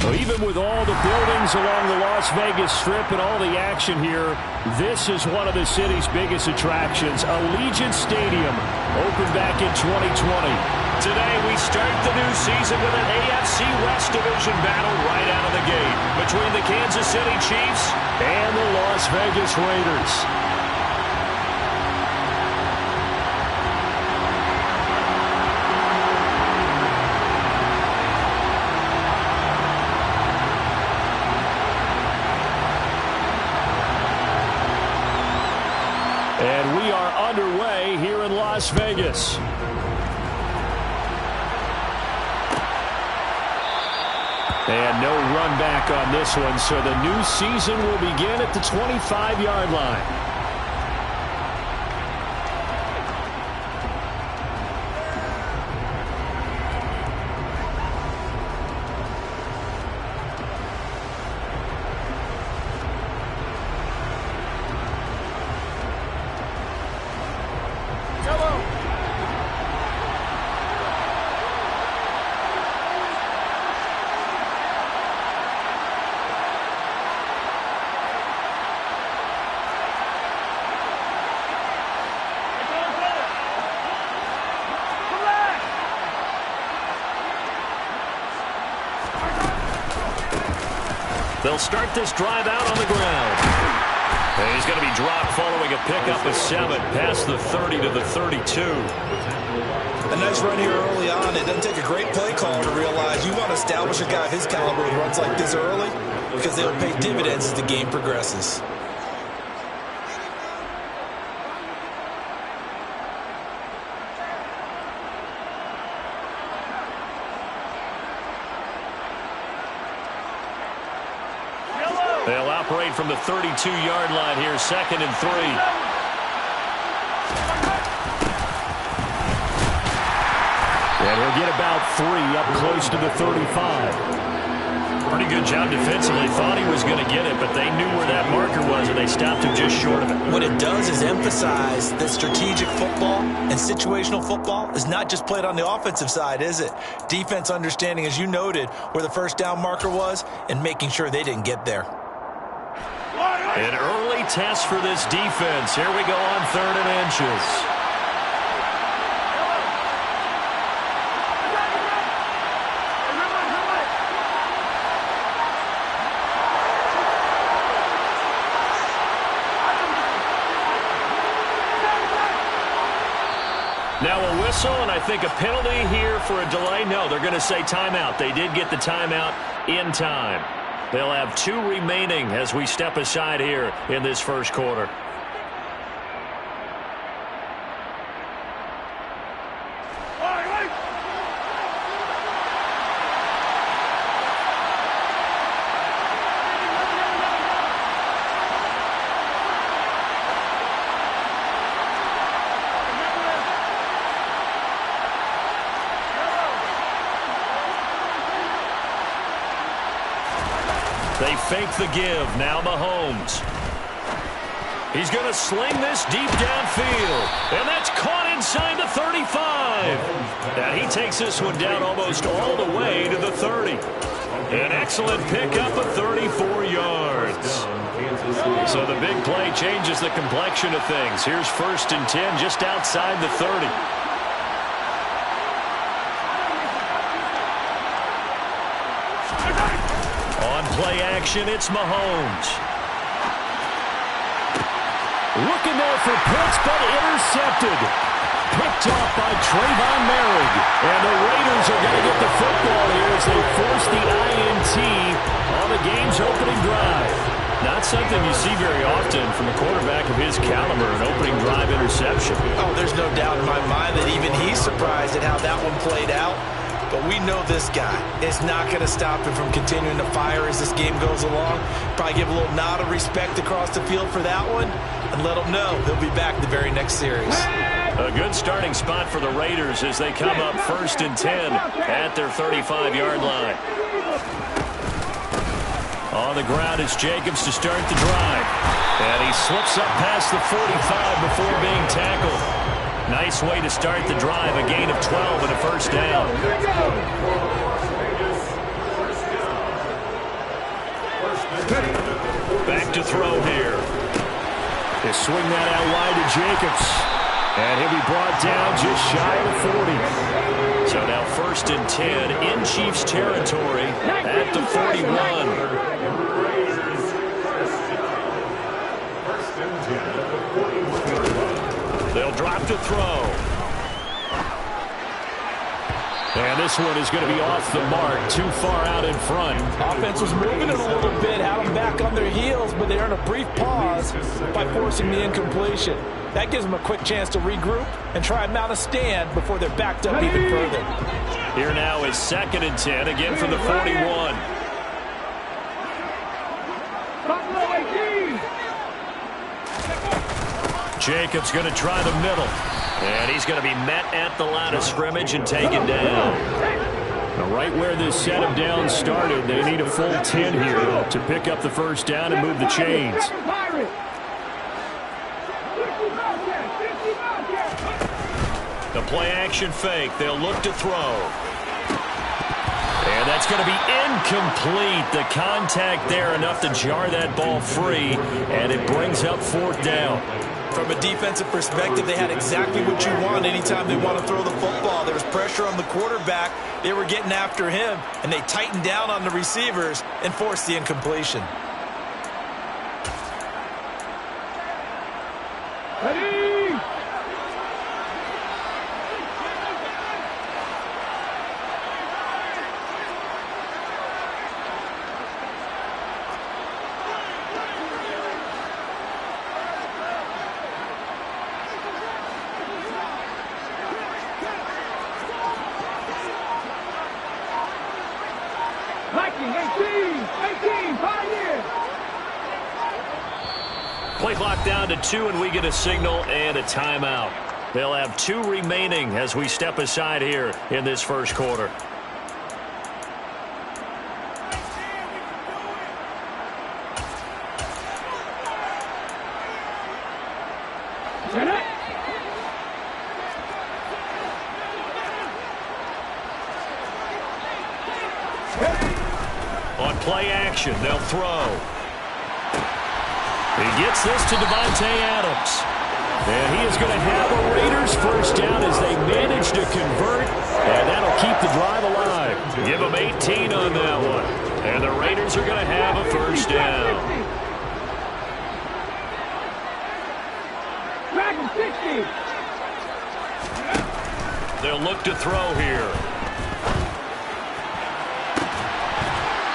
Well, even with all the buildings along the Las Vegas Strip and all the action here, this is one of the city's biggest attractions. Allegiant Stadium opened back in 2020. Today we start the new season with an AFC West Division battle right out of the gate between the Kansas City Chiefs and the Las Vegas Raiders. And we are underway here in Las Vegas. And no run back on this one, so the new season will begin at the 25-yard line. They'll start this drive out on the ground. And he's going to be dropped following a pickup of 7 past the 30 to the 32. A nice run here early on. It doesn't take a great play caller to realize you want to establish a guy of his caliber who runs like this early because they'll pay dividends as the game progresses. They'll operate from the 32-yard line here, 2nd and 3. And he'll get about 3 up close to the 35. Pretty good job defensively. Thought he was going to get it, but they knew where that marker was, and they stopped him just short of it. What it does is emphasize that strategic football and situational football is not just played on the offensive side, is it? Defense understanding, as you noted, where the first down marker was and making sure they didn't get there. An early test for this defense. Here we go on 3rd and inches. Now a whistle, and I think a penalty here for a delay. No, they're going to say timeout. They did get the timeout in time. They'll have 2 remaining as we step aside here in this first quarter. They fake the give. Now Mahomes. He's going to sling this deep downfield. And that's caught inside the 35. And he takes this one down almost all the way to the 30. An excellent pickup of 34 yards. So the big play changes the complexion of things. Here's 1st and 10 just outside the 30. Play action, it's Mahomes. Looking there for Pitts, but intercepted. Picked off by Trayvon Merrick. And the Raiders are going to get the football here as they force the INT on the game's opening drive. Not something you see very often from a quarterback of his caliber, an opening drive interception. Oh, there's no doubt in my mind that even he's surprised at how that one played out. But we know this guy is not going to stop him from continuing to fire as this game goes along. Probably give a little nod of respect across the field for that one and let him know he'll be back the very next series. A good starting spot for the Raiders as they come up 1st and 10 at their 35-yard line. On the ground is Jacobs to start the drive. And he slips up past the 45 before being tackled. Nice way to start the drive, a gain of 12 and a first down. throw here. They swing that out wide to Jacobs. And he'll be brought down just shy of the 40. So now 1st and 10 in Chiefs territory at the 41. They'll drop to throw. And this one is going to be off the mark, too far out in front. Offense was moving it a little bit, had them back on their heels, but they earned a brief pause by forcing the incompletion. That gives them a quick chance to regroup and try and mount a stand before they're backed up even further. Here now is 2nd and 10, again from the 41. Jacobs going to try the middle. And he's going to be met at the line of scrimmage and taken down. Now, right where this set of downs started, they need a full 10 here to pick up the 1st down and move the chains. The play-action fake. They'll look to throw. And that's going to be incomplete. The contact there enough to jar that ball free, and it brings up 4th down. From a defensive perspective, they had exactly what you want anytime they want to throw the football. There was pressure on the quarterback. They were getting after him, and they tightened down on the receivers and forced the incompletion. Play clock down to 2, and we get a signal and a timeout. They'll have 2 remaining as we step aside here in this 1st quarter. On play action, they'll throw. He gets this to Davante Adams. And he is going to have a Raiders 1st down as they manage to convert. And that'll keep the drive alive. Give them 18 on that one. And the Raiders are going to have a 1st down. They'll look to throw here.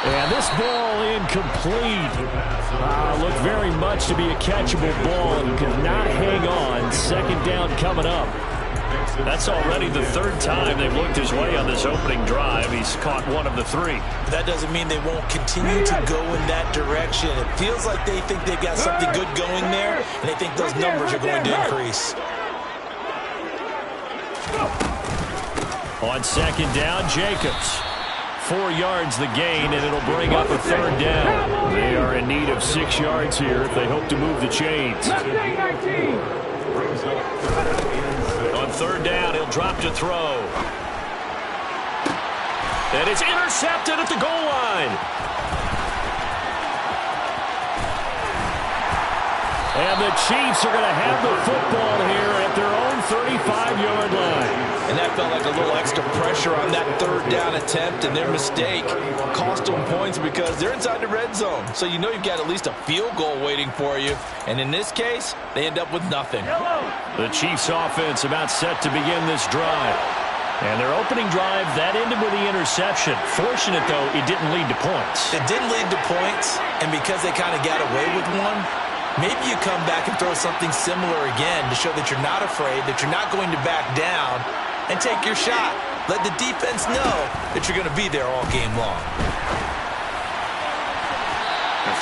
And this ball incomplete. Looked very much to be a catchable ball and could not hang on. 2nd down coming up. That's already the 3rd time they've looked his way on this opening drive. He's caught 1 of the 3. That doesn't mean they won't continue to go in that direction. It feels like they think they've got something good going there, and they think those numbers are going to increase. On 2nd down, Jacobs. 4 yards the gain, and it'll bring up a 3rd down. They are in need of 6 yards here if they hope to move the chains. On 3rd down, he'll drop to throw. And it's intercepted at the goal line. And the Chiefs are going to have the football here at their own 35-yard line. And that felt like a little extra pressure on that 3rd down attempt, and their mistake cost them points because they're inside the red zone. So you know you've got at least a field goal waiting for you. And in this case, they end up with nothing. The Chiefs offense about set to begin this drive. And their opening drive, that ended with the interception. Fortunate, though, it didn't lead to points. It didn't lead to points, and because they kind of got away with one, maybe you come back and throw something similar again to show that you're not afraid, that you're not going to back down, and take your shot. Let the defense know that you're going to be there all game long.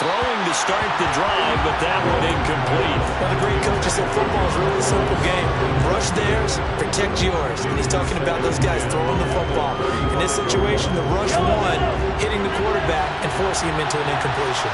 Throwing to start the drive, but that one incomplete. Now, the great coach said football is a really simple game. Rush theirs, protect yours. And he's talking about those guys throwing the football. In this situation, the rush one, hitting the quarterback and forcing him into an incompletion.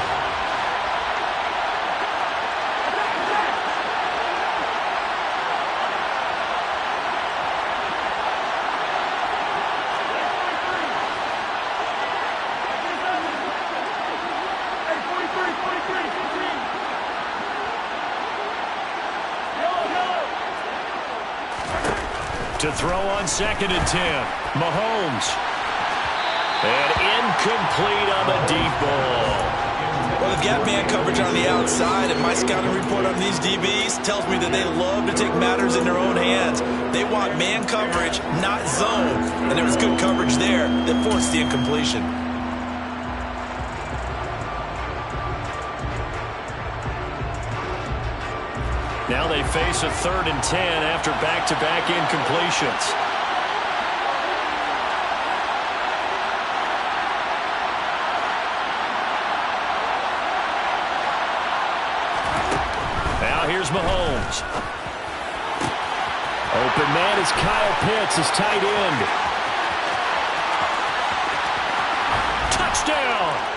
To throw on 2nd and 10. Mahomes. And incomplete on the deep ball. Well, they've got man coverage on the outside, and my scouting report on these DBs tells me that they love to take matters in their own hands. They want man coverage, not zone. And there was good coverage there that forced the incompletion. Now they face a 3rd and 10 after back-to-back incompletions. Now here's Mahomes. Open man is Kyle Pitts, his tight end. Touchdown!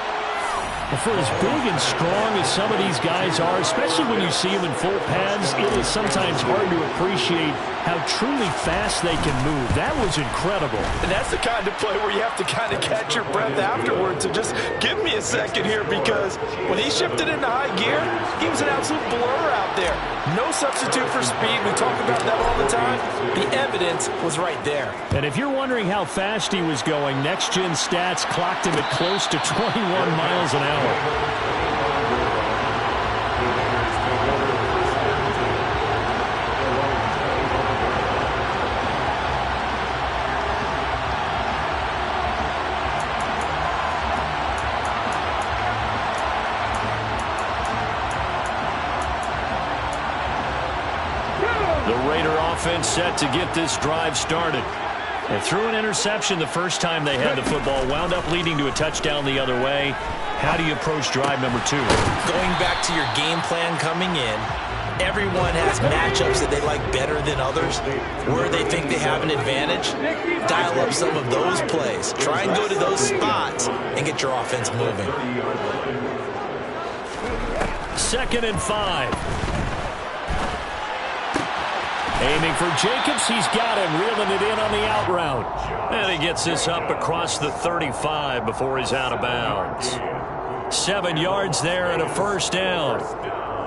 Well, for as big and strong as some of these guys are, especially when you see them in full pads, it is sometimes hard to appreciate how truly fast they can move. That was incredible. And that's the kind of play where you have to kind of catch your breath afterwards. So just give me a second here, because when he shifted into high gear, he was an absolute blur out there. No substitute for speed. We talk about that all the time. The evidence was right there. And if you're wondering how fast he was going, Next Gen Stats clocked him at close to 21 miles an hour. The Raider offense set to get this drive started. They threw an interception the first time they had the football, wound up leading to a touchdown the other way. How do you approach drive number 2? Going back to your game plan coming in, everyone has matchups that they like better than others, where they think they have an advantage. Dial up some of those plays. Try and go to those spots and get your offense moving. 2nd and 5. Aiming for Jacobs, he's got him, reeling it in on the out route. And he gets this up across the 35 before he's out of bounds. 7 yards there and a first down.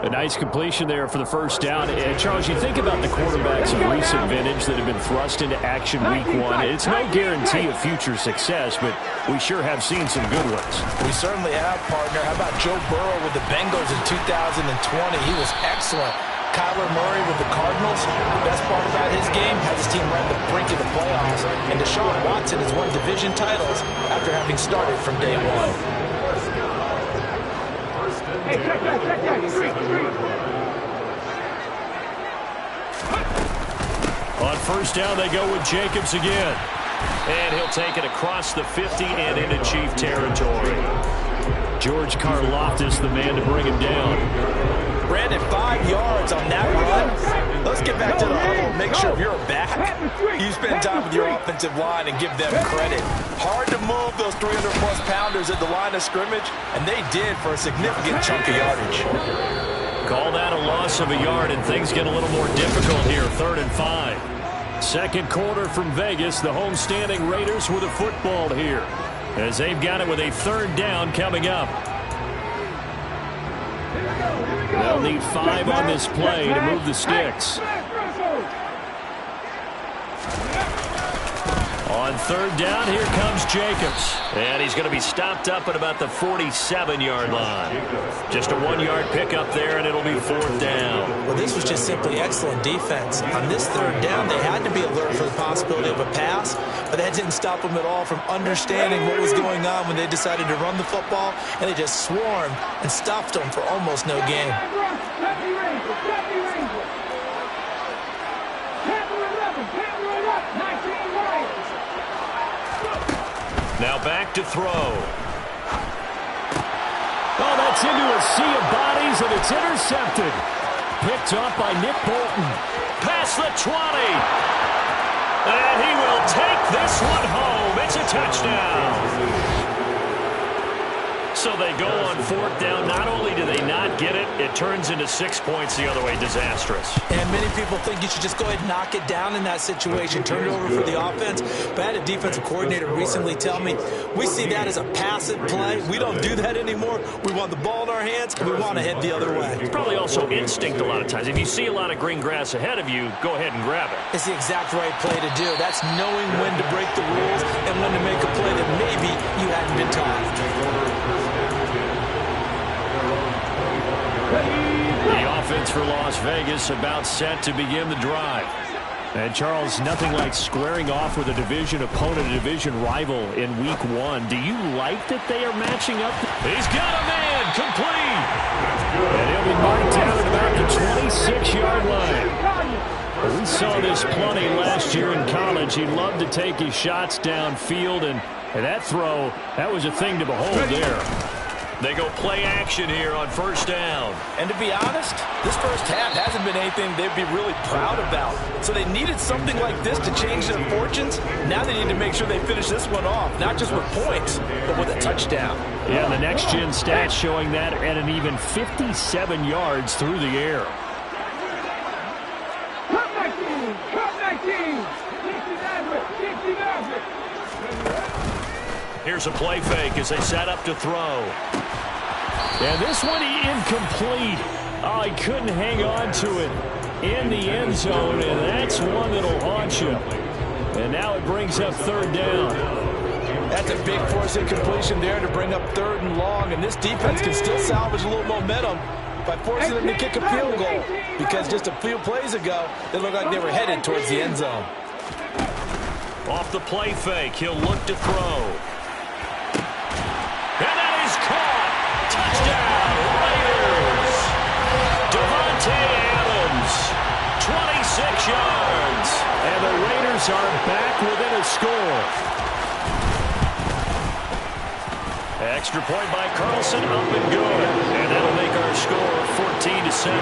A nice completion there for the first down. And Charles, you think about the quarterbacks of recent vintage that have been thrust into action week 1. It's no guarantee of future success, but we sure have seen some good ones. We certainly have, partner. How about Joe Burrow with the Bengals in 2020? He was excellent. Kyler Murray with the Cardinals. The best part about his game has his team right at the brink of the playoffs. And Deshaun Watson has won division titles after having started from day 1. On first down, they go with Jacobs again. And he'll take it across the 50 and into Chief territory. George Karlaftis, the man to bring him down. Brandon, 5 yards on that run. Let's get back to the huddle and make sure if you're a back, you spend time with your offensive line and give them credit. Hard to move those 300-plus pounders at the line of scrimmage, and they did for a significant chunk of yardage. Call that a loss of a yard, and things get a little more difficult here. 3rd and 5. Second quarter from Vegas. The homestanding Raiders with a football here, as they've got it with a 3rd down coming up. They'll need 5 on this play to move the sticks. On 3rd down, here comes Jacobs. And he's going to be stopped up at about the 47-yard line. Just a 1-yard pickup there, and it'll be 4th down. Well, this was just simply excellent defense. On this 3rd down, they had to be alert for the possibility of a pass, but that didn't stop them at all from understanding what was going on when they decided to run the football, and they just swarmed and stuffed them for almost no gain. Now back to throw. Oh, that's into a sea of bodies, and it's intercepted. Picked up by Nick Bolton. Past the 20. And he will take this one home. It's a touchdown. So they go on fourth down. Not only do they not get it, it turns into 6 points the other way. Disastrous. And many people think you should just go ahead and knock it down in that situation, turn it over for the offense. But I had a defensive coordinator recently tell me, we see that as a passive play. We don't do that anymore. We want the ball in our hands, and we want to head the other way. It's probably also instinct a lot of times. If you see a lot of green grass ahead of you, go ahead and grab it. It's the exact right play to do. That's knowing when to break the rules and when to make a play that maybe you hadn't been taught. The offense for Las Vegas about set to begin the drive. And, Charles, nothing like squaring off with a division opponent, a division rival in Week 1. Do you like that they are matching up? He's got a man, complete. And he'll be marked down at about the 26-yard line. We saw this plenty last year in college. He loved to take his shots downfield, and that throw, that was a thing to behold there. They go play action here on first down. And to be honest, this first half hasn't been anything they'd be really proud about. So they needed something like this to change their fortunes. Now they need to make sure they finish this one off, not just with points, but with a touchdown. Yeah, the next-gen stats showing that at an even 57 yards through the air. Here's a play fake as they set up to throw. And this one incomplete. Oh, he couldn't hang on to it in the end zone, and that's one that'll haunt you. And now it brings up third down. That's a big force incompletion there to bring up third and long, and this defense can still salvage a little momentum by forcing them to kick a field goal, because just a few plays ago, they looked like they were headed towards the end zone. Off the play fake, he'll look to throw. And that is caught. Touchdown, Raiders. Davante Adams, 26 yards. And the Raiders are back within a score. Extra point by Carlson, up and good. And that'll make our score 14-7.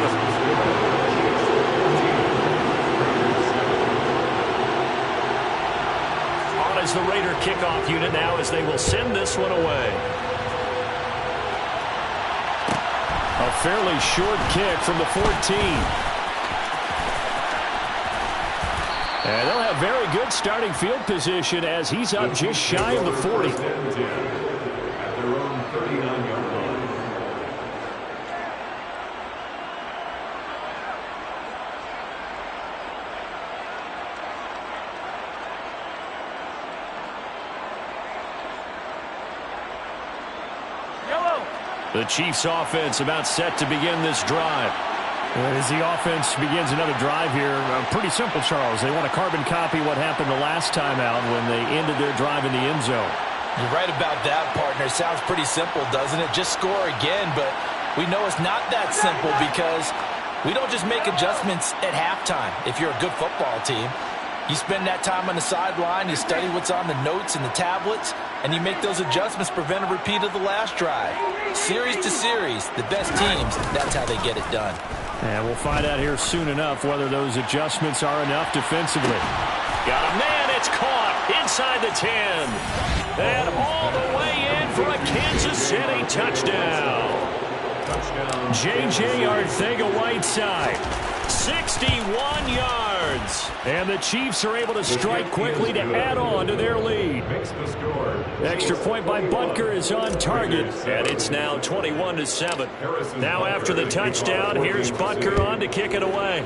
As the Raider kickoff unit now, as they will send this one away. A fairly short kick from the 14. And they'll have very good starting field position as he's up just shy of the 40. At their own 39-yard line. The Chiefs offense about set to begin this drive. As the offense begins another drive here, pretty simple, Charles. They want to carbon copy what happened the last time out when they ended their drive in the end zone. You're right about that, partner. It sounds pretty simple, doesn't it? Just score again, but we know it's not that simple because we don't just make adjustments at halftime. If you're a good football team, you spend that time on the sideline, you study what's on the notes and the tablets, and you make those adjustments, prevent a repeat of the last drive. Series to series, the best teams, that's how they get it done. And we'll find out here soon enough whether those adjustments are enough defensively. Got a man, it's caught inside the 10. And all the way in for a Kansas City touchdown. J.J. Arcega-Whiteside, 61 yards. And the Chiefs are able to strike quickly to add on to their lead. Extra point by Butker is on target, and it's now 21-7. Now after the touchdown, here's Butker on to kick it away.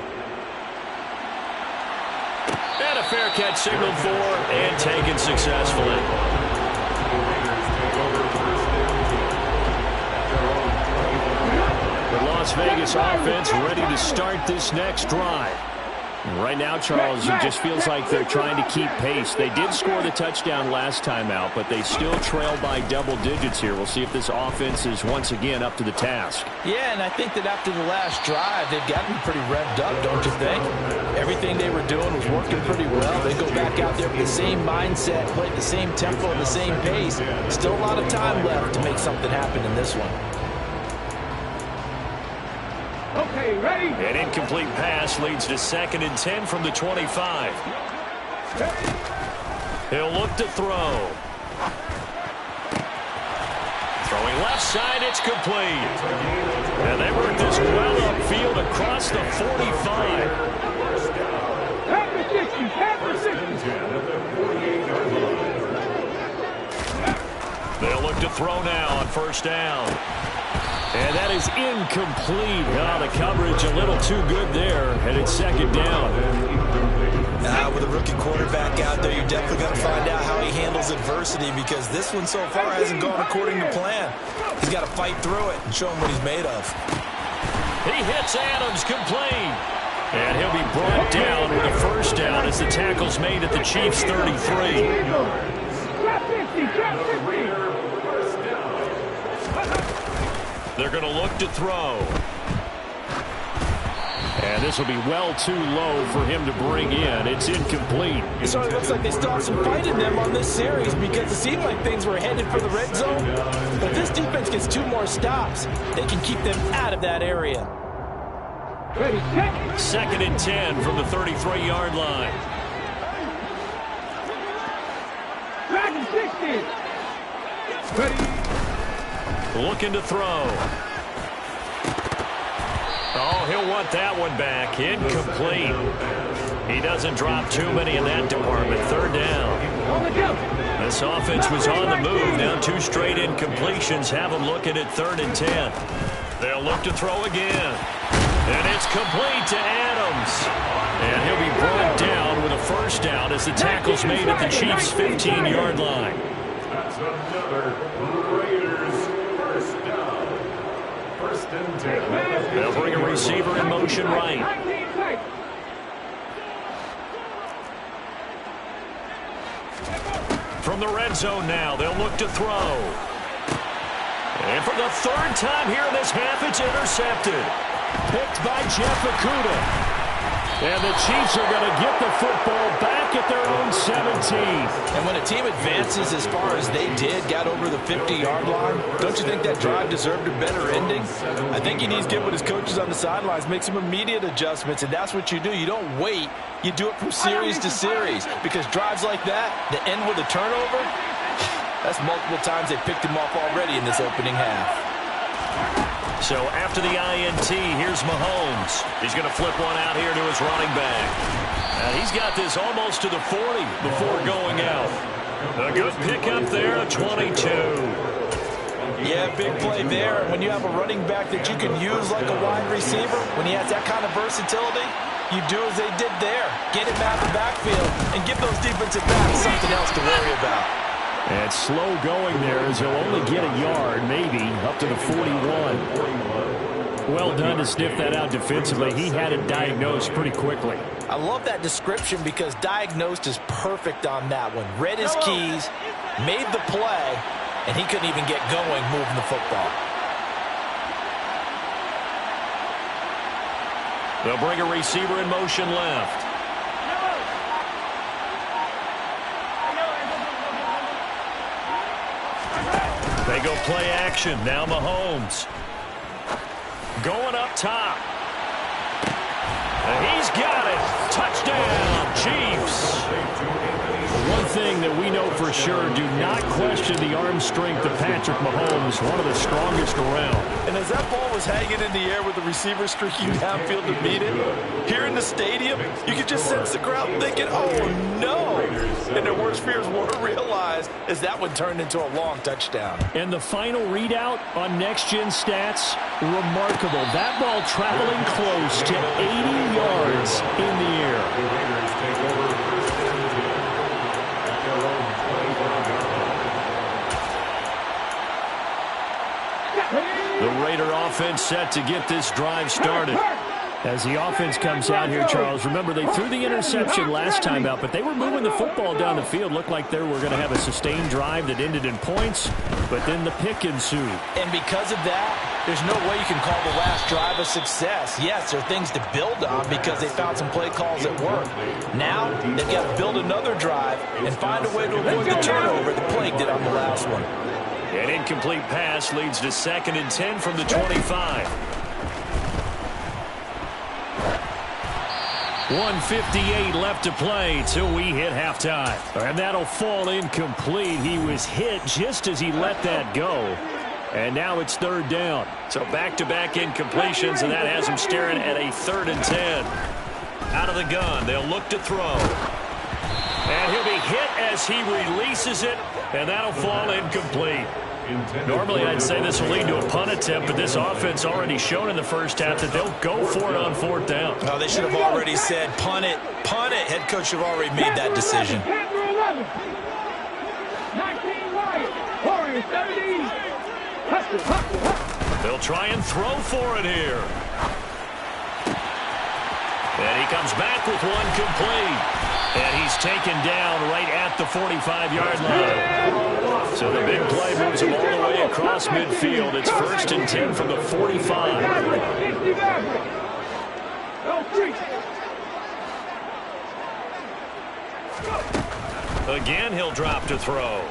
And a fair catch signaled for and taken successfully. Las Vegas offense ready to start this next drive. Right now, Charles, it just feels like they're trying to keep pace. They did score the touchdown last time out, but they still trail by double digits here. We'll see if this offense is once again up to the task. Yeah, and I think that after the last drive, they've gotten pretty revved up, don't you think? Everything they were doing was working pretty well. They go back out there with the same mindset, play at the same tempo, and the same pace. Still a lot of time left to make something happen in this one. Okay, ready? An incomplete pass leads to 2nd and 10 from the 25. He'll look to throw. Throwing left side, it's complete. And they work this well upfield across the 45. They'll look to throw now on first down. And that is incomplete. The coverage a little too good there, and it's second down. With a rookie quarterback out there, you're definitely going to find out how he handles adversity, because this one so far hasn't gone according to plan. He's got to fight through it and show him what he's made of. He hits Adams complete. And he'll be brought down with a first down as the tackle's made at the Chiefs' 33. They're going to look to throw. And this will be well too low for him to bring in. It's incomplete. It sort of looks like they still have some fight in them on this series, because it seemed like things were headed for the red zone. But this defense gets 2 more stops. They can keep them out of that area. Second and 10 from the 33-yard line. Looking to throw. Oh, he'll want that one back. Incomplete. He doesn't drop too many in that department. Third down. This offense was on the move. Now 2 straight incompletions have them looking at 3rd and 10. They'll look to throw again. And it's complete to Adams. And he'll be brought down with a first down as the tackle's made at the Chiefs' 15-yard line. That's another Raiders first down. 1st and 10. They'll bring a receiver in motion right. From the red zone now, they'll look to throw. And for the 3rd time here in this half, it's intercepted. Picked by Jeff Okudah. And the Chiefs are going to get the football back at their own 17. And when a team advances as far as they did, got over the 50-yard line, don't you think that drive deserved a better ending? I think he needs to get with his coaches on the sidelines, make some immediate adjustments, and that's what you do. You don't wait. You do it from series to series, because drives like that end with a turnover, that's multiple times they picked him off already in this opening half. So after the INT, here's Mahomes. He's going to flip one out here to his running back. And he's got this almost to the 40 before going out. A good pickup there, 22. Yeah, big play there. And when you have a running back that you can use like a wide receiver, when he has that kind of versatility, you do as they did there. Get him out of the backfield and give those defensive backs something else to worry about. And slow going there as he'll only get a yard, maybe, up to the 41. Well done to sniff that out defensively. He had it diagnosed pretty quickly. I love that description, because diagnosed is perfect on that one. Read his keys, made the play, and he couldn't even get going moving the football. They'll bring a receiver in motion left. They go play action. Now Mahomes. Going up top. And he's got it. Touchdown, Chiefs. One thing that we know for sure, do not question the arm strength of Patrick Mahomes, one of the strongest around. And as that ball was hanging in the air with the receiver streaking downfield to meet it, here in the stadium, you could just sense the crowd thinking, oh, no. And their worst fears were realized as that one turned into a long touchdown. And the final readout on Next Gen Stats, remarkable. That ball traveling close to 80 yards in the air. The Raider offense set to get this drive started. As the offense comes out here, Charles, remember they threw the interception last time out, but they were moving the football down the field. Looked like they were going to have a sustained drive that ended in points, but then the pick ensued. And because of that, there's no way you can call the last drive a success. Yes, there are things to build on because they found some play calls that work. Now, they've got to build another drive and find a way to avoid the turnover that plagued it on the last one. An incomplete pass leads to 2nd and 10 from the 25. 1:58 left to play till we hit halftime. And that'll fall incomplete. He was hit just as he let that go. And now it's 3rd down. So back-to-back incompletions, and that has him staring at a 3rd and 10. Out of the gun, they'll look to throw. And he'll be hit as he releases it, and that'll fall incomplete. Normally, I'd say this will lead to a punt attempt, but this offense already shown in the first half that they'll go for it on 4th down. Oh, they should have already said, punt it, punt it. Head coach should have already made that decision. 19 right, Warriors 17. They'll try and throw for it here. And he comes back with one complete. And he's taken down right at the 45-yard line. So the big play moves him all the way across midfield. It's 1st and 10 from the 45. Again, he'll drop to throw.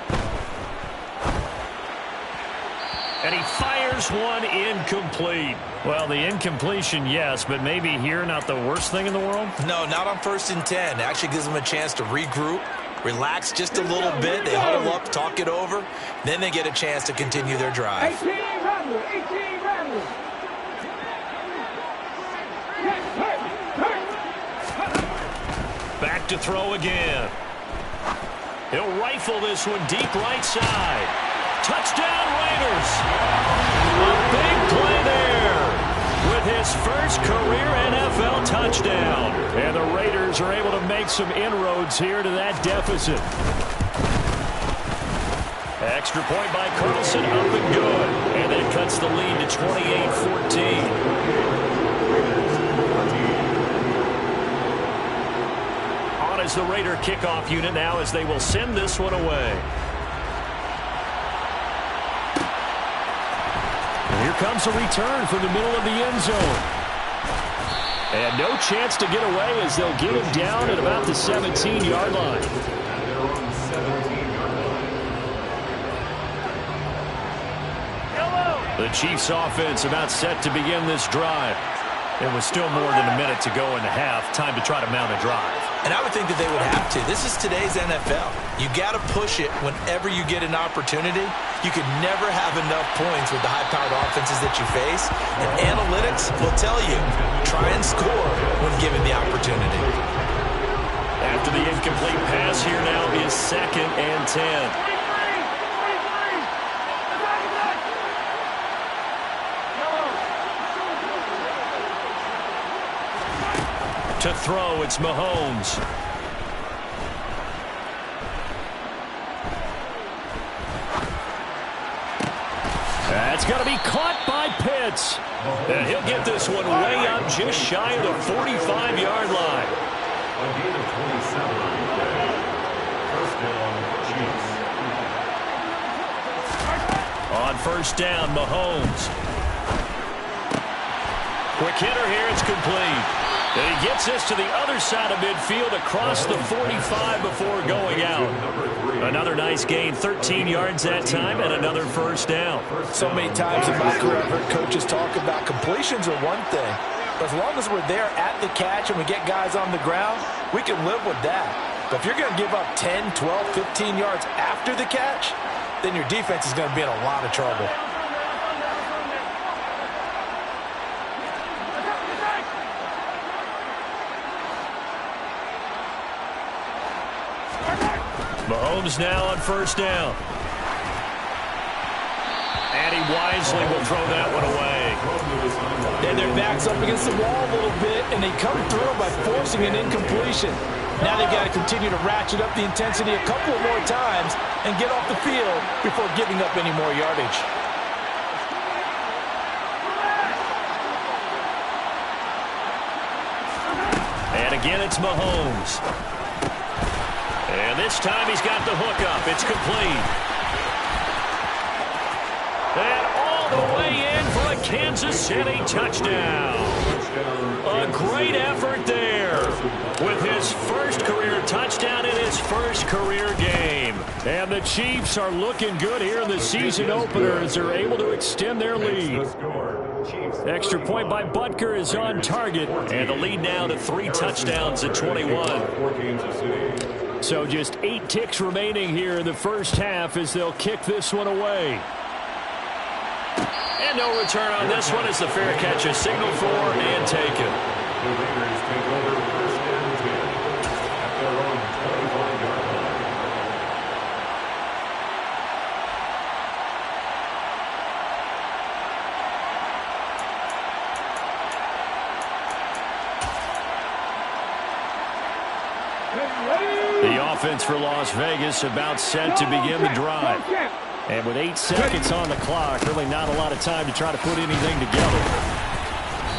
And he fires one incomplete. Well, the incompletion, yes, but maybe here not the worst thing in the world? No, not on 1st and 10. It actually gives them a chance to regroup, relax just a little bit. They huddle up, talk it over. Then they get a chance to continue their drive. 18 Ramblers. Back to throw again. He'll rifle this one deep right side. Touchdown, Raiders. A big play there with his first career NFL touchdown. And the Raiders are able to make some inroads here to that deficit. Extra point by Carlson, up and good. And that cuts the lead to 28-14. On is the Raider kickoff unit now as they will send this one away. Here comes a return from the middle of the end zone. And no chance to get away as they'll get him down at about the 17-yard line. The Chiefs offense about set to begin this drive. It was still more than a minute to go in the half. Time to try to mount a drive. And I would think that they would have to. This is today's NFL. You got to push it whenever you get an opportunity. You could never have enough points with the high-powered offenses that you face. And analytics will tell you, try and score when given the opportunity. After the incomplete pass, here now is 2nd and 10. To throw, it's Mahomes. That's going to be caught by Pitts. And he'll get this one way up just shy of the 45-yard line. On 1st down, Mahomes. Quick hitter here, it's complete. And he gets this to the other side of midfield across the 45 before going out. Another nice gain, 13 yards that time, and another 1st down. So many times in my career I've heard coaches talk about completions are one thing. But as long as we're there at the catch and we get guys on the ground, we can live with that. But if you're going to give up 10, 12, 15 yards after the catch, then your defense is going to be in a lot of trouble. Mahomes now on 1st down. And he wisely will throw that one away. And their back's up against the wall a little bit, and they come through by forcing an incompletion. Now they've got to continue to ratchet up the intensity a couple more times and get off the field before giving up any more yardage. And again, it's Mahomes. And this time he's got the hook up. It's complete. And all the way in for a Kansas City touchdown. A great effort there with his first career touchdown in his first career game. And the Chiefs are looking good here in the season opener as they're able to extend their lead. Extra point by Butker is on target. And the lead now to 3 touchdowns at 21. So just 8 ticks remaining here in the first half as they'll kick this one away. And no return on this one as the fair catch is signaled for and taken. The Raiders take over 1st and 10 at their own 25-yard line. The offense for Las Vegas about set to begin the drive. And with 8 seconds on the clock, really not a lot of time to try to put anything together.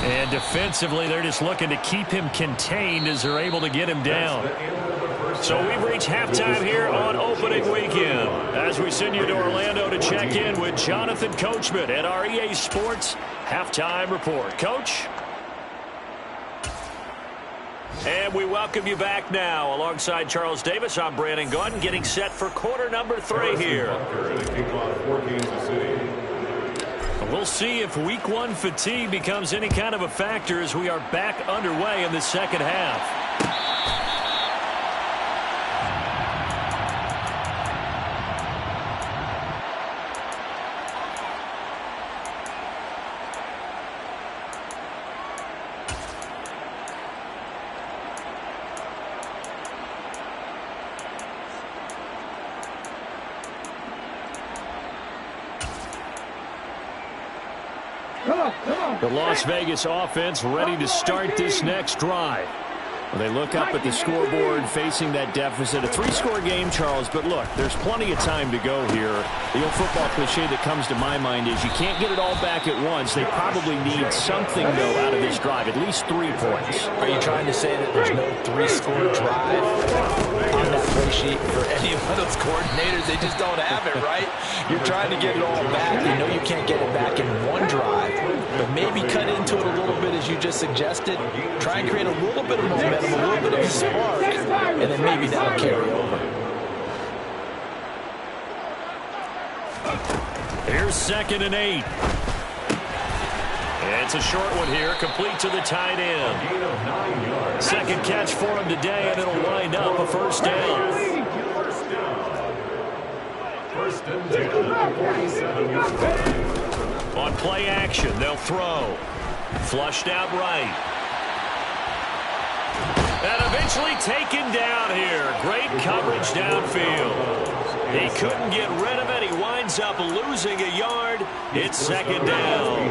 And defensively, they're just looking to keep him contained as they're able to get him down. So we've reached halftime here on opening weekend as we send you to Orlando to check in with Jonathan Coachman at our EA Sports Halftime Report. Coach? And we welcome you back now. Alongside Charles Davis, I'm Brandon Gaudin, getting set for quarter number 3 here. We'll see if week 1 fatigue becomes any kind of a factor as we are back underway in the second half. The Las Vegas offense ready to start this next drive. Well, they look up at the scoreboard facing that deficit. A 3-score game, Charles, but look, there's plenty of time to go here. The old football cliche that comes to my mind is you can't get it all back at once. They probably need something, though, out of this drive, at least 3 points. Are you trying to say that there's no 3-score drive on that play sheet for any of those coordinators? They just don't have it, right? You're trying to get it all back. You know you can't get it back in one drive, but maybe cut into it a little bit as you just suggested. Try and create a little bit of momentum, a little bit of a spark, and then maybe that'll carry over. Here's 2nd and 8. It's a short one here, complete to the tight end. Second catch for him today, and it'll wind up a first down. 1st and 10 at the 47-yard line. On play action, they'll throw. Flushed out right. And eventually taken down here. Great coverage downfield. He couldn't get rid of it. He winds up losing a yard. It's 2nd down.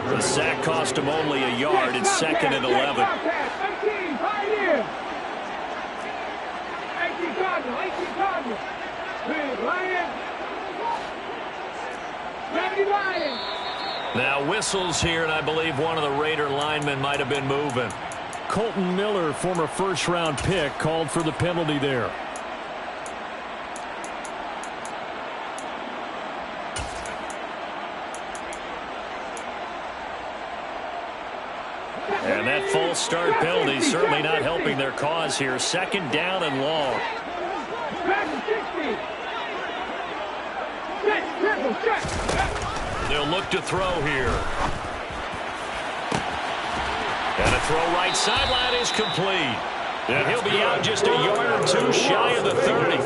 The sack cost him only a yard. It's 2nd and 11. Now whistles here, and I believe one of the Raider linemen might have been moving. Colton Miller, former first-round pick, called for the penalty there. And that false start penalty certainly not helping their cause here. 2nd down and long. They'll look to throw here. And a throw right sideline is complete. And he'll be out just a yard or 2 shy of the 30.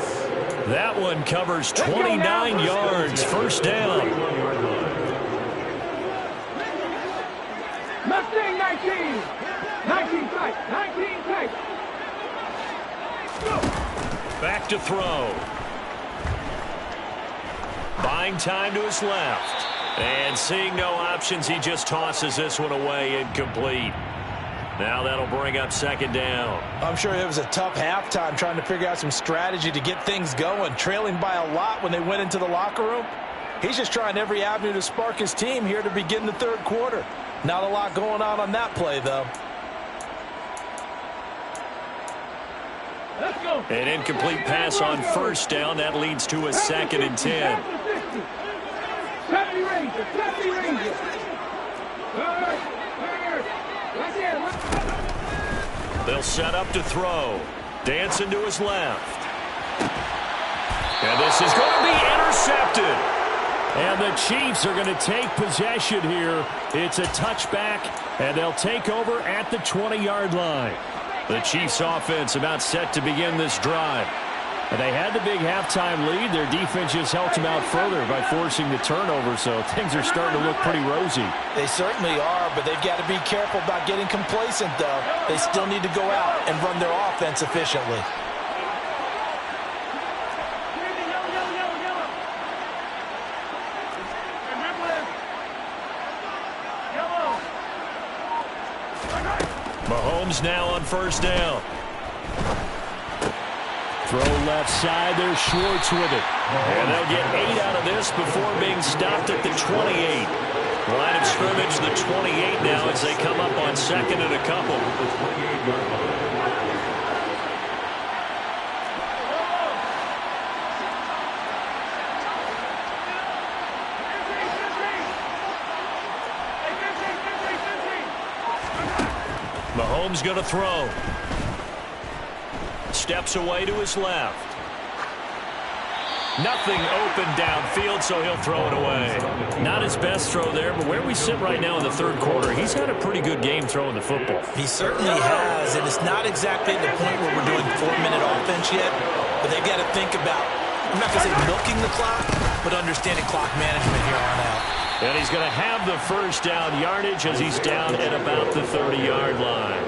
That one covers 29 yards. First down. Mustang 19. 19 tight. 19 tight. Back to throw. Buying time to his left. And seeing no options, he just tosses this one away, incomplete. Now that'll bring up 2nd down. I'm sure it was a tough halftime trying to figure out some strategy to get things going, trailing by a lot when they went into the locker room. He's just trying every avenue to spark his team here to begin the 3rd quarter. Not a lot going on that play, though. Let's go. An incomplete pass on first down. That leads to a 2nd and 10. 70 Rangers. 70 Rangers. They'll set up to throw. Dancing to his left. And this is going to be intercepted. And the Chiefs are going to take possession here. It's a touchback, and they'll take over at the 20-yard line. The Chiefs offense about set to begin this drive. They had the big halftime lead. Their defense just helped them out further by forcing the turnover, so things are starting to look pretty rosy. They certainly are, but they've got to be careful about getting complacent, though. They still need to go out and run their offense efficiently. Mahomes now on first down. Throw left side. There's Schwartz with it. And they'll get 8 out of this before being stopped at the 28. Line of scrimmage, the 28 now as they come up on second and a couple. Mahomes going to throw. Steps away to his left. Nothing open downfield, so he'll throw it away. Not his best throw there, but where we sit right now in the third quarter, he's had a pretty good game throwing the football. He certainly has, and it's not exactly the point where we're doing 4-minute offense yet, but they've got to think about, I'm not going to say milking the clock, but understanding clock management here on out. And he's going to have the first down yardage as he's down at about the 30-yard line.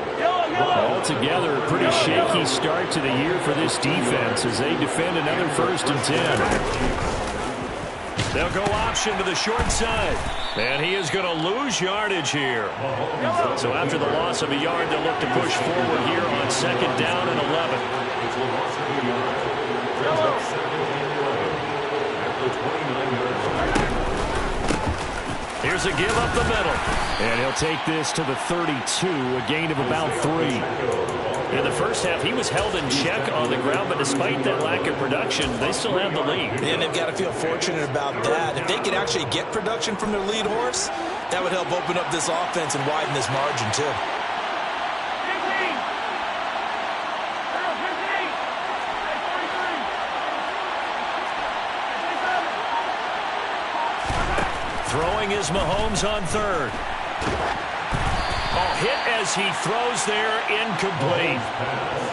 Altogether, a pretty shaky start to the year for this defense as they defend another 1st and 10. They'll go option to the short side. And he is going to lose yardage here. So after the loss of a yard, they'll look to push forward here on 2nd down and 11. Here's a give up the middle. And he'll take this to the 32, a gain of about 3. In the first half, he was held in check on the ground, but despite that lack of production, they still have the lead. And they've got to feel fortunate about that. If they could actually get production from their lead horse, that would help open up this offense and widen this margin, too. Throwing is Mahomes on 3rd. Hit as he throws there, incomplete.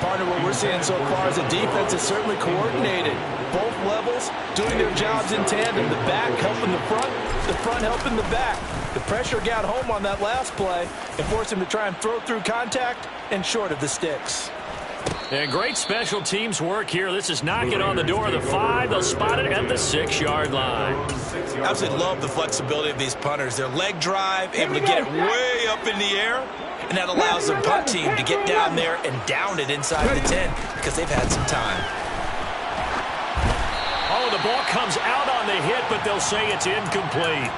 Partner, what we're seeing so far is the defense is certainly coordinated. Both levels doing their jobs in tandem. The back helping the front helping the back. The pressure got home on that last play and forced him to try and throw through contact and short of the sticks. And great special teams work here. This is knocking on the door of the 5. They'll spot it at the 6-yard line. I absolutely love the flexibility of these punters. Their leg drive, able to get it way up in the air, and that allows their punt team to get down there and down it inside the 10 because they've had some time. Oh, the ball comes out on the hit, but they'll say it's incomplete.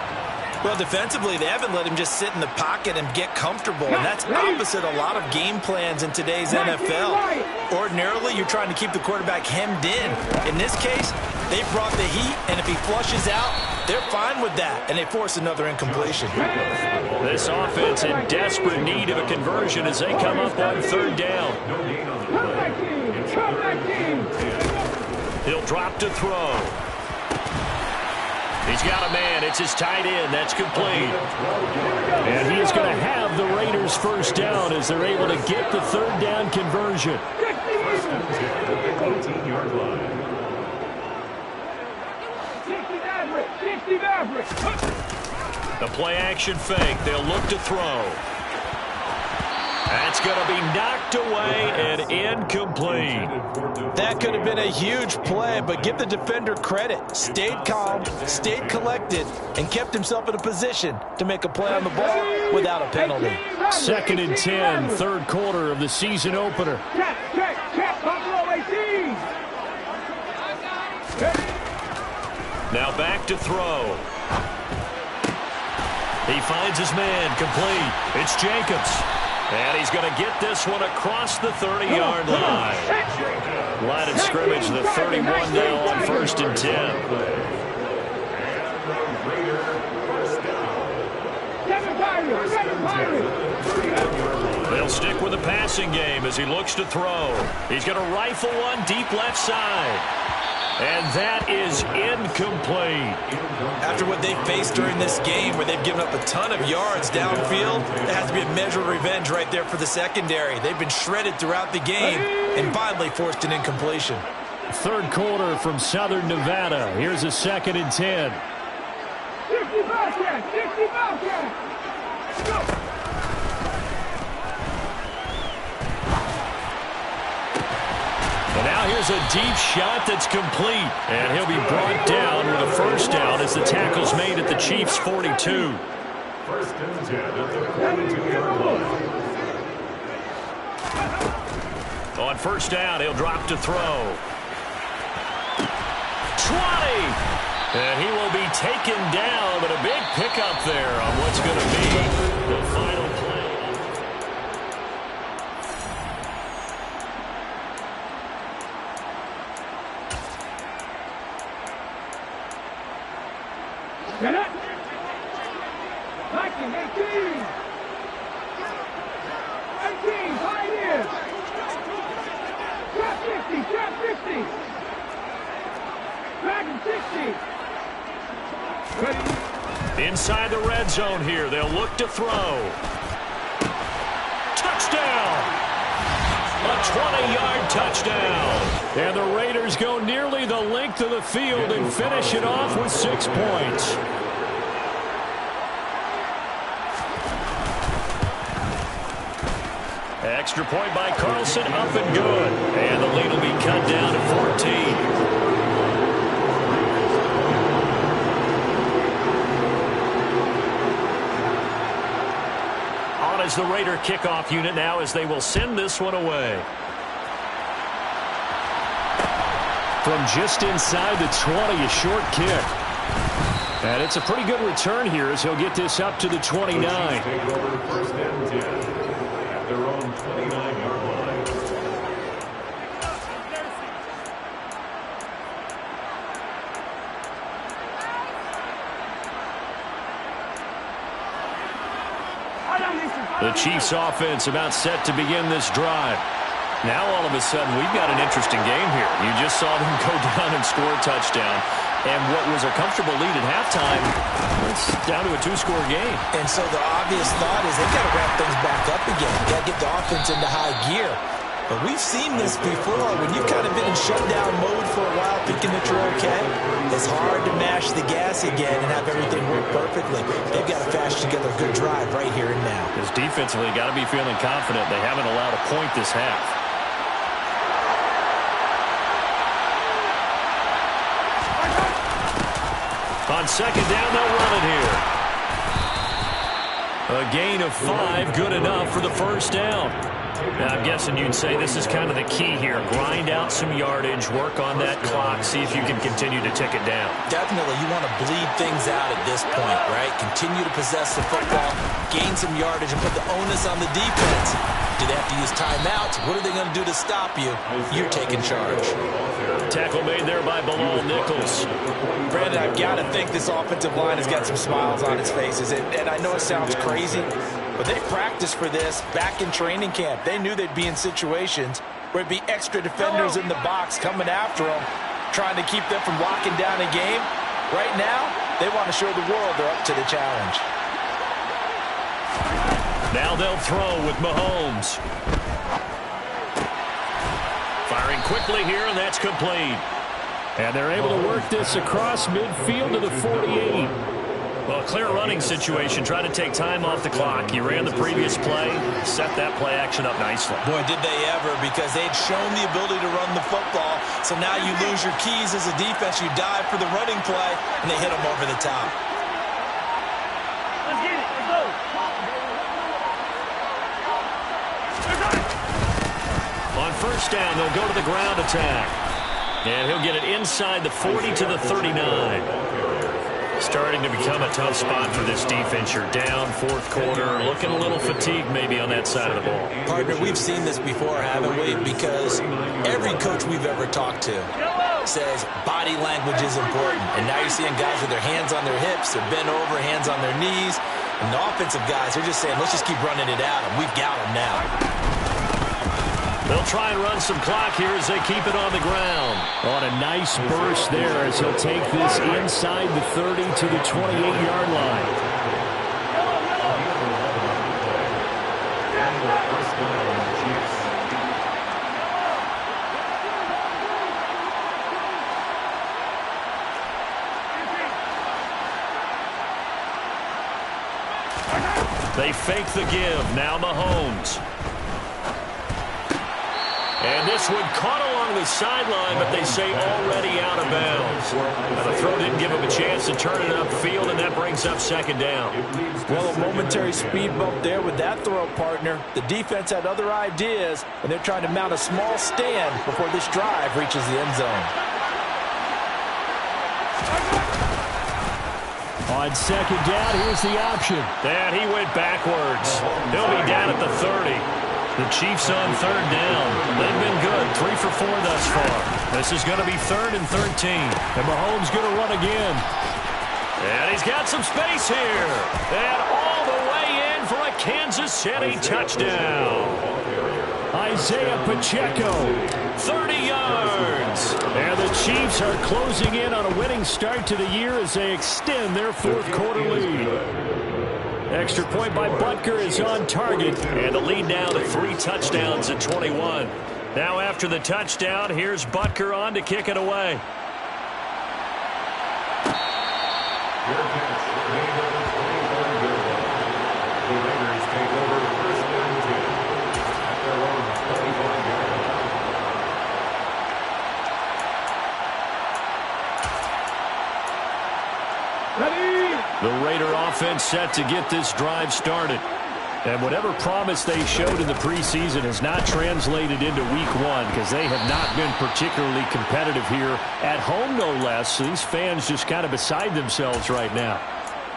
Well, defensively, they haven't let him just sit in the pocket and get comfortable, and that's opposite a lot of game plans in today's NFL. Ordinarily, you're trying to keep the quarterback hemmed in. In this case, they brought the heat, and if he flushes out, they're fine with that, and they force another incompletion. This offense in desperate need of a conversion as they come up on 3rd down. He'll drop to throw. He's got a man. It's his tight end. That's complete. And he is going to have the Raiders' first down as they're able to get the 3rd down conversion. 18-yard line. The play action fake. They'll look to throw. That's going to be knocked away and incomplete. That could have been a huge play, but give the defender credit. Stayed calm, stayed collected, and kept himself in a position to make a play on the ball without a penalty. 2nd and 10, 3rd quarter of the season opener. Now back to throw. He finds his man, complete. It's Jacobs. And he's going to get this one across the 30-yard line. Line of scrimmage, the 31 now on 1st and 10. They'll stick with the passing game as he looks to throw. He's going to rifle one deep left side. And that is incomplete. After what they faced during this game where they've given up a ton of yards downfield, there has to be a measure of revenge right there for the secondary. They've been shredded throughout the game and finally forced an incompletion. Third quarter from Southern Nevada. Here's a 2nd and 10. 60 Bobcats! 60 Bobcats! Go! And now here's a deep shot that's complete. And he'll be brought down with a first down as the tackle's made at the Chiefs' 42. 1st and 10 at the 42-yard line. On first down, he'll drop to throw. 20! And he will be taken down, but a big pickup there on what's going to be the final play. Get it! 19, 18, Pioneers! Trap 50, trap 50! Dragon 60! Ready? Inside the red zone here, they'll look to throw. Touchdown! A 20-yard touchdown. And the Raiders go nearly the length of the field and finish it off with 6 points. Extra point by Carlson, up and good. And the lead will be cut down to 14. On as the Raider kickoff unit now as they will send this one away. From just inside the 20, a short kick. And it's a pretty good return here as he'll get this up to the 29. Take over 1st and 10 at their own 29-yard line. The Chiefs offense about set to begin this drive. Now all of a sudden we've got an interesting game here. You just saw them go down and score a touchdown. And what was a comfortable lead at halftime, it's down to a 2-score game. And so the obvious thought is they've got to ramp things back up again. Got to get the offense into high gear. But we've seen this before. When you've kind of been in shutdown mode for a while thinking that you're okay, it's hard to mash the gas again and have everything work perfectly. They've got to fashion together a good drive right here and now. Because defensively, got to be feeling confident. They haven't allowed a point this half. On second down, they'll run it here. A gain of 5, good enough for the first down. Now, I'm guessing you'd say this is kind of the key here. Grind out some yardage, work on that clock, see if you can continue to tick it down. Definitely, you want to bleed things out at this point, right? Continue to possess the football, gain some yardage, and put the onus on the defense. Do they have to use timeouts? What are they going to do to stop you? You're taking charge. Tackle made there by Bilal Nichols. Brandon, I've got to think this offensive line has got some smiles on its faces. And I know it sounds crazy, but they practiced for this back in training camp. They knew they'd be in situations where it'd be extra defenders in the box coming after them, trying to keep them from locking down a game. Right now, they want to show the world they're up to the challenge. Now they'll throw with Mahomes. Firing quickly here, and that's complete. And they're able to work this across midfield to the 48. Well, clear running situation. Try to take time off the clock. You ran the previous play, set that play action up nicely. Boy, did they ever, because they'd shown the ability to run the football. So now you lose your keys as a defense. You dive for the running play, and they hit them over the top. Let's get it. Let's go. On first down, they'll go to the ground attack. And he'll get it inside the 40 to the 39. Starting to become a tough spot for this defense. You're down, fourth quarter, looking a little fatigued maybe on that side of the ball. Partner, we've seen this before, haven't we? Because every coach we've ever talked to says body language is important. And now you're seeing guys with their hands on their hips, they're bent over, hands on their knees. And the offensive guys, they're just saying, let's just keep running it out, and we've got them now. They'll try and run some clock here as they keep it on the ground. On a nice burst there as he'll take this inside the 30 to the 28-yard line. They fake the give. Now Mahomes. And this one caught along the sideline, but they say already out of bounds. Now the throw didn't give him a chance to turn it upfield, and that brings up second down. Well, a momentary speed bump there with that throw, partner. The defense had other ideas, and they're trying to mount a small stand before this drive reaches the end zone. On second down, here's the option. And he went backwards. He'll be down at the 30. The Chiefs on third down. They've been good, 3 for 4 thus far. This is going to be 3rd and 13. And Mahomes going to run again. And he's got some space here. And all the way in for a Kansas City touchdown. Isaiah Pacheco. 30 yards. And the Chiefs are closing in on a winning start to the year as they extend their fourth quarter lead. Extra point by Butker is on target. And the lead now to 3 touchdowns at 21. Now after the touchdown, here's Butker on to kick it away. The Raiders take over first and 10 at their own 25 yard line. Ready? The Raider offense set to get this drive started. And whatever promise they showed in the preseason has not translated into week 1 because they have not been particularly competitive here at home, no less. So these fans just kind of beside themselves right now.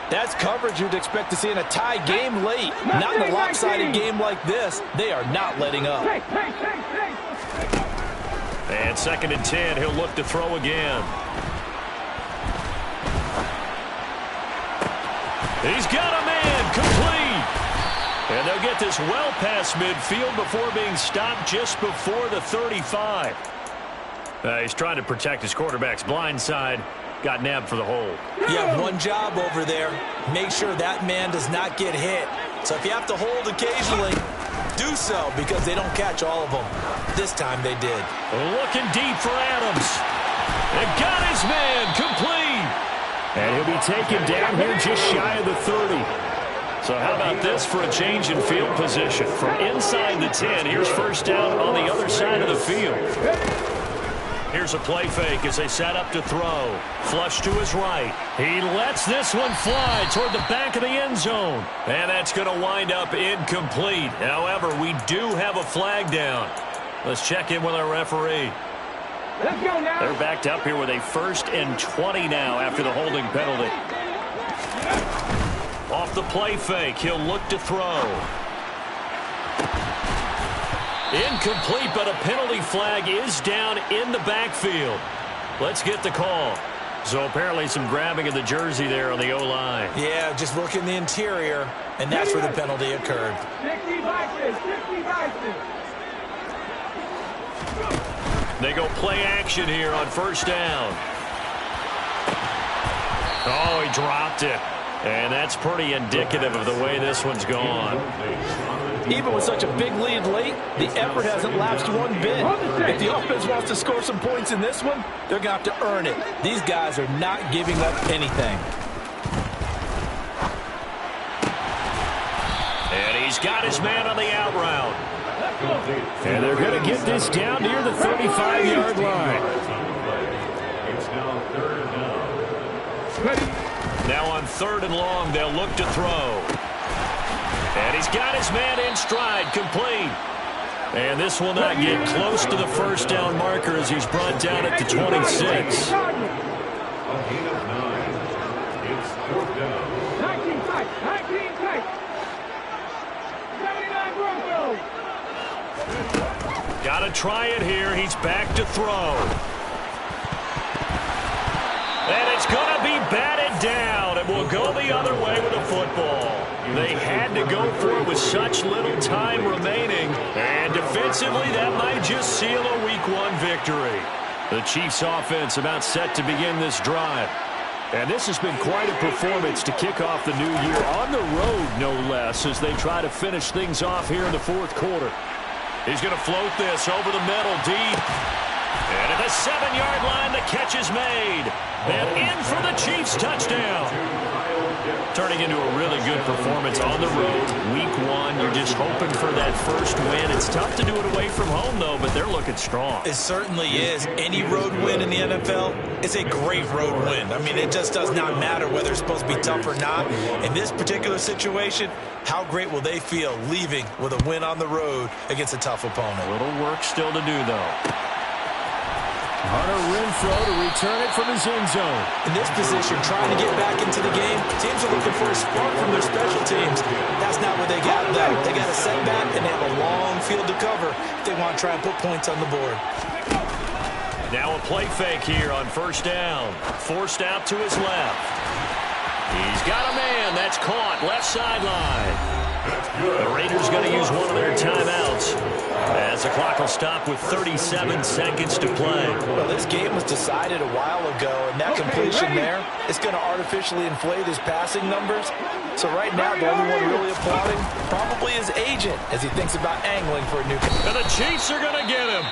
That's coverage you'd expect to see in a tie game late. Not in a lopsided game like this. They are not letting up. And 2nd and 10, he'll look to throw again. He's got a man, complete. And they'll get this well past midfield before being stopped just before the 35. He's trying to protect his quarterback's blind side. Got nabbed for the hold. You have one job over there. Make sure that man does not get hit. So if you have to hold occasionally, do so because they don't catch all of them. This time they did. Looking deep for Adams. And got his man, complete. And he'll be taken down here just shy of the 30. So how about this for a change in field position? From inside the 10, here's first down on the other side of the field. Here's a play fake as they set up to throw. Flush to his right. He lets this one fly toward the back of the end zone. And that's going to wind up incomplete. However, we do have a flag down. Let's check in with our referee. Let's go now. They're backed up here with a 1st and 20 now after the holding penalty. Off the play fake, he'll look to throw. Incomplete, but a penalty flag is down in the backfield. Let's get the call. So apparently some grabbing of the jersey there on the O-line. Yeah, just look in the interior, and that's where the penalty occurred. 60 boxes, 60 boxes. They go play action here on first down. Oh, he dropped it. And that's pretty indicative of the way this one's gone. Even with such a big lead late, the effort hasn't lapsed one bit. If the offense wants to score some points in this one, they're going to have to earn it. These guys are not giving up anything. And he's got his man on the out route. And they're going to get this down near the 35-yard line. It's now 3rd down. Ready? Now on 3rd and long, they'll look to throw. And he's got his man in stride, complete. And this will not get close to the first down marker as he's brought down at the 26. A gain of 9. It's 4th down. 19 tight, 19 tight. 79 Broncos. Got to try it here. He's back to throw. And it's going to be batted down, and we'll go the other way with the football. They had to go for it with such little time remaining, and defensively that might just seal a Week 1 victory. The Chiefs offense about set to begin this drive. And this has been quite a performance to kick off the new year on the road, no less, as they try to finish things off here in the fourth quarter. He's going to float this over the middle deep. And at the 7-yard line, the catch is made. And in for the Chiefs touchdown. Turning into a really good performance on the road. Week 1, you're just hoping for that first win. It's tough to do it away from home, though, but they're looking strong. It certainly is. Any road win in the NFL is a great road win. I mean, it just does not matter whether it's supposed to be tough or not. In this particular situation, how great will they feel leaving with a win on the road against a tough opponent? A little work still to do, though. Hunter Renfrow to return it from his end zone. In this position, trying to get back into the game, teams are looking for a spark from their special teams. That's not what they got, though. They got a setback, and they have a long field to cover if they want to try and put points on the board. Now a play fake here on first down. Forced out to his left. He's got a man. That's caught. Left sideline. The Raiders going to use one of their timeouts as the clock will stop with 37 seconds to play. Well, this game was decided a while ago, and that completion there is going to artificially inflate his passing numbers. So right now, the only one really applauding probably his agent as he thinks about angling for a new... And the Chiefs are going to get him.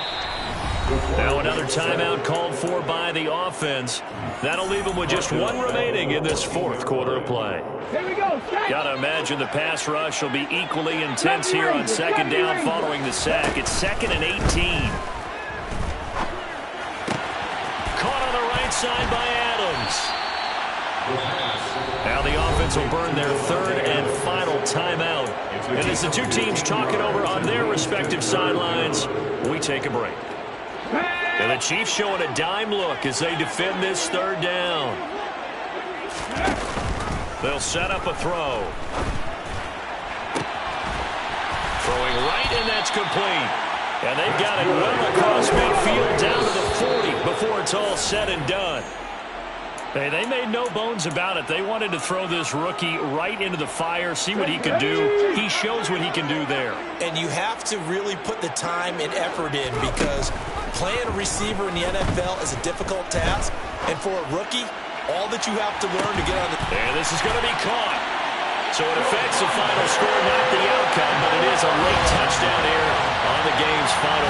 Now another timeout called for by the offense. That'll leave them with just one remaining in this fourth quarter of play. Here we go. Gotta imagine the pass rush will be equally intense here on second down following the sack. It's 2nd and 18. Caught on the right side by Adams. Now the offense will burn their third and final timeout. And as the two teams talk it over on their respective sidelines, we take a break. And the Chiefs showing a dime look as they defend this third down. They'll set up a throw. Throwing right, and that's complete. And they've got it well across midfield down to the 40 before it's all said and done. Hey, they made no bones about it. They wanted to throw this rookie right into the fire, see what he could do. He shows what he can do there. And you have to really put the time and effort in because playing a receiver in the NFL is a difficult task. And for a rookie, all that you have to learn to get on the... And this is going to be caught. So it affects the final score, not the outcome.